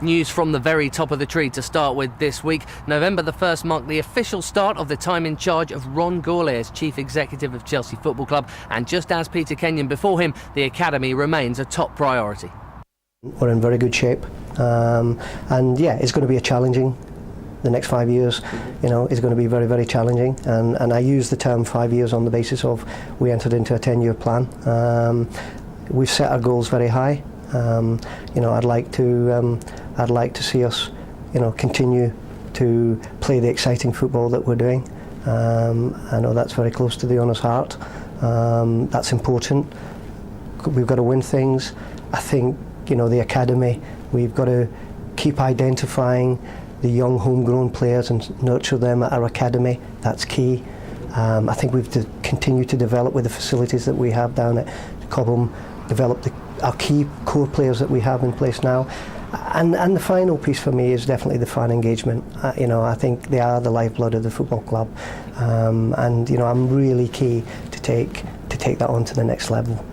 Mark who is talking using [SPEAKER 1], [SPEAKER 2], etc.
[SPEAKER 1] News from the very top of the tree to start with this week. November the 1st marked the official start of the time in charge of Ron Gourlay as Chief Executive of Chelsea Football Club, and just as Peter Kenyon before him, the academy remains a top priority.
[SPEAKER 2] We're in very good shape, and yeah, it's going to be a challenging. The next 5 years, is going to be very, very challenging, and I use the term 5 years on the basis of we entered into a 10-year plan. We've set our goals very high. I'd like to see us, continue to play the exciting football that we're doing. I know that's very close to the owner's heart. That's important. We've got to win things. I think, the academy, we've got to keep identifying the young homegrown players and nurture them at our academy. That's key. I think we've to continue to develop with the facilities that we have down at Cobham, develop our key core players that we have in place now. And the final piece for me is definitely the fan engagement. I think they are the lifeblood of the football club, and I'm really keen to take that on to the next level.